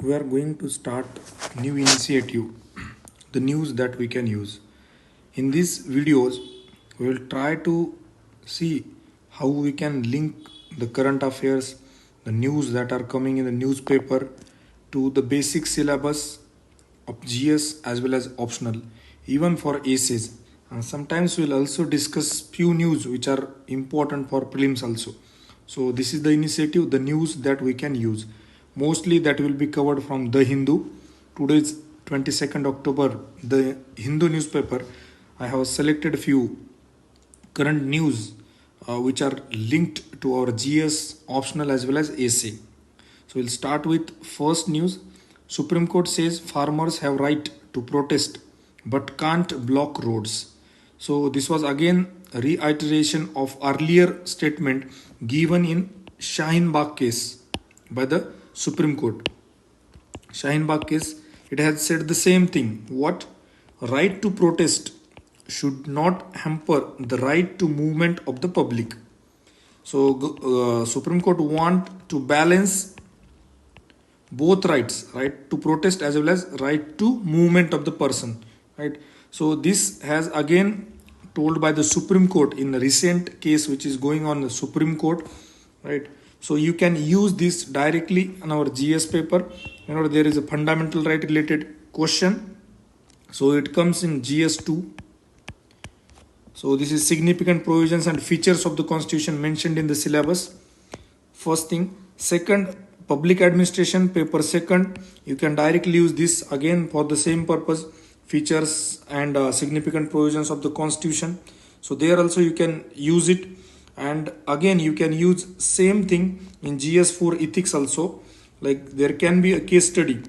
we are going to start new initiative, the news that we can use. In these videos, we will try to see how we can link the current affairs, the news that are coming in the newspaper, to the basic syllabus of GS as well as optional, even for ACEs. And sometimes we'll also discuss few news which are important for prelims also. So this is the initiative, the news that we can use. Mostly that will be covered from The Hindu. Today is 22nd October. The Hindu newspaper. I have selected few current news which are linked to our GS optional as well as AC. So we'll start with first news. Supreme Court says farmers have right to protest but can't block roads. So this was again a reiteration of earlier statement given in Shaheen Bagh case by the Supreme Court. Shaheen Bagh case, it has said the same thing. What? Right to protest should not hamper the right to movement of the public. So Supreme Court want to balance both rights, right to protest as well as right to movement of the person, right? So this has again told by the Supreme Court in the recent case which is going on the Supreme Court, right? So you can use this directly on our GS paper. There is a fundamental right related question. So it comes in GS2. So this is significant provisions and features of the Constitution mentioned in the syllabus. First thing. Second, public administration paper second. You can directly use this again for the same purpose, features and significant provisions of the Constitution. So there also you can use it, and again you can use same thing in GS4 ethics also. Like there can be a case study,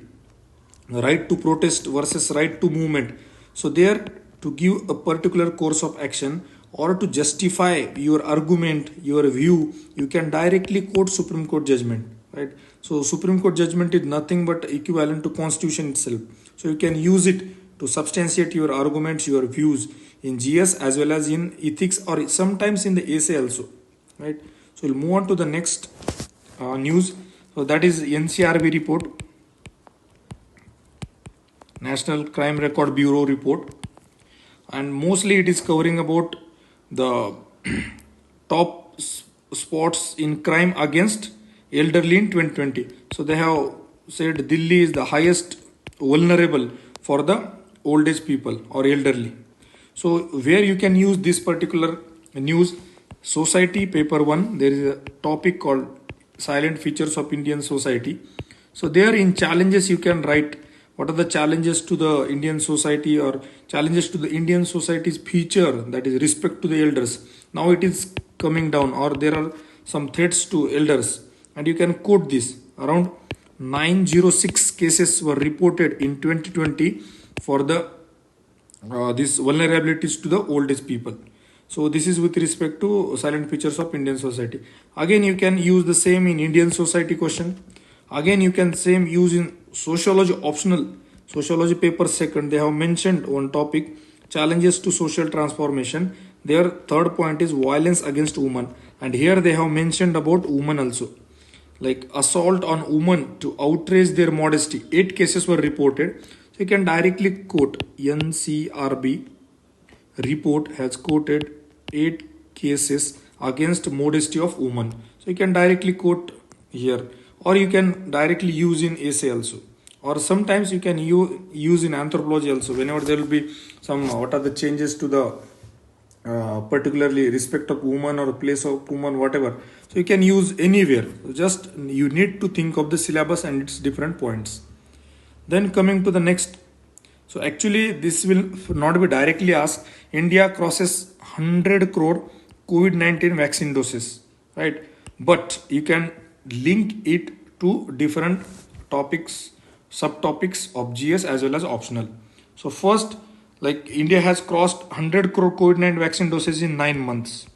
right to protest versus right to movement. So there, to give a particular course of action or to justify your argument, your view, you can directly quote Supreme Court judgment, right? So Supreme Court judgment is nothing but equivalent to Constitution itself. So you can use it to substantiate your arguments, your views in GS as well as in ethics or sometimes in the essay also, right? So we'll move on to the next news. So that is NCRB report, National Crime Record Bureau report, and mostly it is covering about the top spots in crime against elderly in 2020. So they have said Delhi is the highest vulnerable for the old age people or elderly. So where you can use this particular news, society paper 1, there is a topic called silent features of Indian society. So there in challenges you can write what are the challenges to the Indian society or challenges to the Indian society's future, that is respect to the elders. Now it is coming down, or there are some threats to elders, and you can quote this. Around 906 cases were reported in 2020 for the these vulnerabilities to the old age people. So this is with respect to silent features of Indian society. Again you can use the same in Indian society question. Again you can same use in sociology optional, sociology paper second. They have mentioned one topic, challenges to social transformation. Their third point is violence against women, and here they have mentioned about women also, like assault on women to outrage their modesty. 8 cases were reported. So you can directly quote NCRB report has quoted 8 cases against modesty of women. So you can directly quote here, or you can directly use in essay also, or sometimes you can use in anthropology also. Whenever there will be some what are the changes to the particularly respect of woman or place of woman, whatever, so you can use anywhere. Just you need to think of the syllabus and its different points. Then coming to the next, so actually this will not be directly asked. India crosses 100 crore COVID-19 vaccine doses, right? But you can link it to different topics, subtopics of GS as well as optional. So first, like India has crossed 100 crore COVID-19 vaccine doses in 9 months.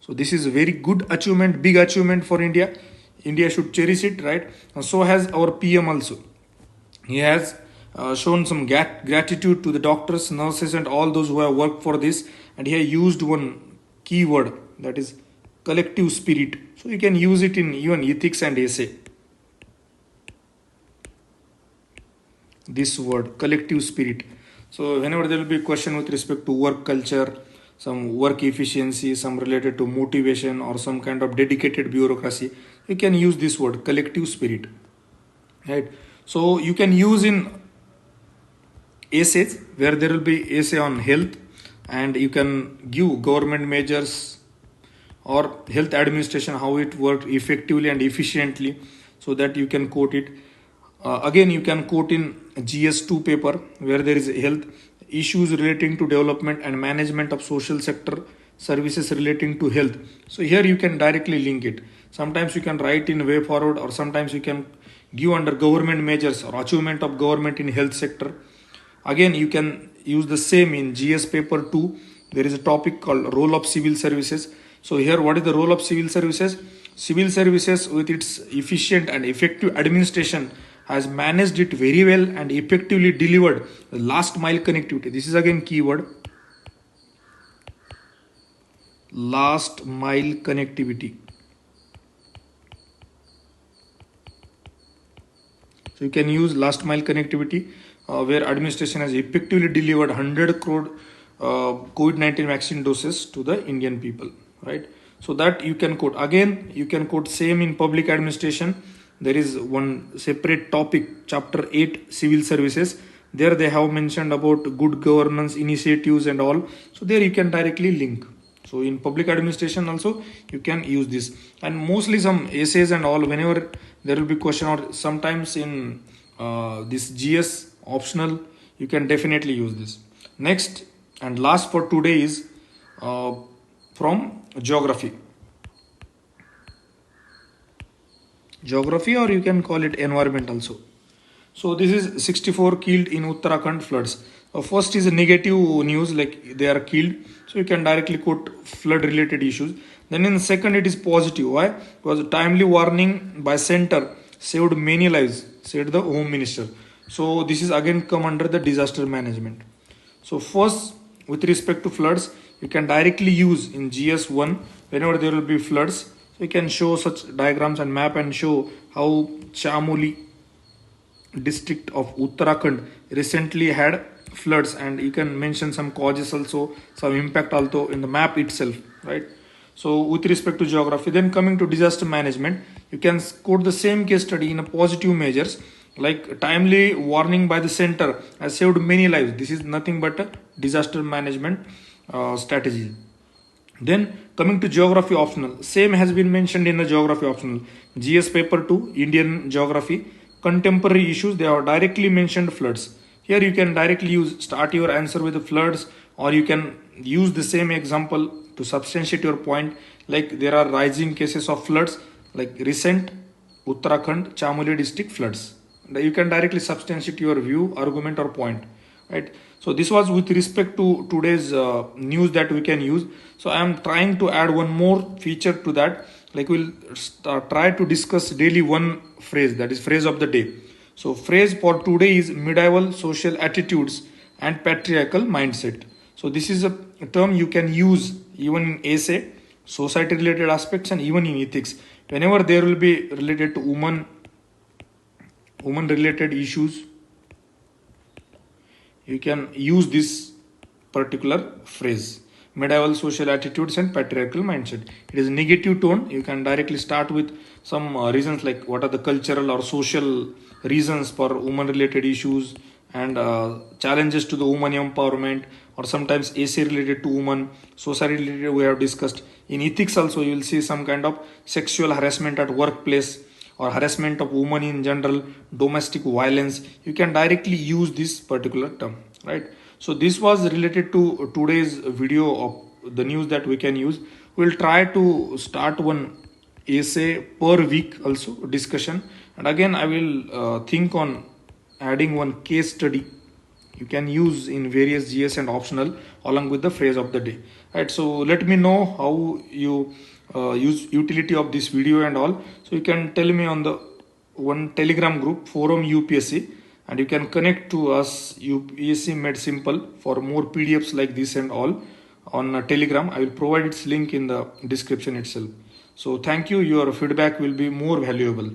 So this is a very good achievement, big achievement for India. India should cherish it, right? And so has our PM also. He has shown some gratitude to the doctors, nurses, and all those who have worked for this. And he has used one keyword, that is collective spirit. So you can use it in even ethics and essay. this word collective spirit. So whenever there will be a question with respect to work culture, some work efficiency, some related to motivation or some kind of dedicated bureaucracy, you can use this word collective spirit, right? So you can use in essays where there will be essay on health, and you can give government measures or health administration how it worked effectively and efficiently, so that you can quote it. Again, you can quote in GS2 paper where there is health issues relating to development and management of social sector services relating to health. So here you can directly link it. Sometimes you can write in way forward, or sometimes you can give under government measures or achievement of government in health sector. Again, you can use the same in GS paper 2. There is a topic called role of civil services. So here, what is the role of civil services? Civil services, with its efficient and effective administration, has managed it very well and effectively delivered the last mile connectivity. This is again keyword, last mile connectivity. So you can use last mile connectivity, where administration has effectively delivered 100 crore COVID-19 vaccine doses to the Indian people, right? So that you can quote. Again, you can quote same in public administration. There is one separate topic, chapter 8, civil services. There they have mentioned about good governance initiatives and all. So there you can directly link. So in public administration also you can use this, and mostly some essays and all, whenever there will be question, or sometimes in this GS optional, you can definitely use this. Next and last for today is from geography, or you can call it environment also. So this is 64 killed in Uttarakhand floods. First is a negative news, like they are killed. So you can directly quote flood related issues. Then in the second it is positive. Why? Because timely warning by center saved many lives, said the Home Minister. So this is again come under the disaster management. So first, with respect to floods, you can directly use in GS1 whenever there will be floods. So you can show such diagrams and map and show how Chamoli district of Uttarakhand recently had floods, and you can mention some causes also, some impact also in the map itself, right? So with respect to geography, then coming to disaster management, you can quote the same case study in a positive measures, like timely warning by the center has saved many lives. This is nothing but a disaster management strategy. Then coming to geography optional, same has been mentioned in the geography optional. GS paper 2, Indian geography, contemporary issues, they are directly mentioned floods. Here you can directly use, start your answer with the floods, or you can use the same example to substantiate your point, like there are rising cases of floods, like recent Uttarakhand Chamoli district floods. You can directly substantiate your view, argument or point, right? So this was with respect to today's news that we can use. So I am trying to add one more feature to that, like we'll try to discuss daily one phrase, that is phrase of the day. So phrase for today is medieval social attitudes and patriarchal mindset. So this is a term you can use even in essay, society related aspects, and even in ethics. Whenever there will be related to woman related issues, you can use this particular phrase, medieval social attitudes and patriarchal mindset. It is negative tone. You can directly start with some reasons, like what are the cultural or social reasons for woman related issues, and challenges to the woman empowerment, or sometimes essay related to woman, society related we have discussed. In ethics also you will see some kind of sexual harassment at workplace, or harassment of women in general, domestic violence. You can directly use this particular term, right? So this was related to today's video of the news that we can use. We'll try to start one essay per week also discussion, and again I will think on adding one case study you can use in various GS and optional along with the phrase of the day, right? So let me know how you use utility of this video and all. So you can tell me on the one Telegram group, forum UPSC, and you can connect to us UPSC Made Simple for more PDFs like this and all on Telegram. I will provide its link in the description itself. So thank you. Your feedback will be more valuable.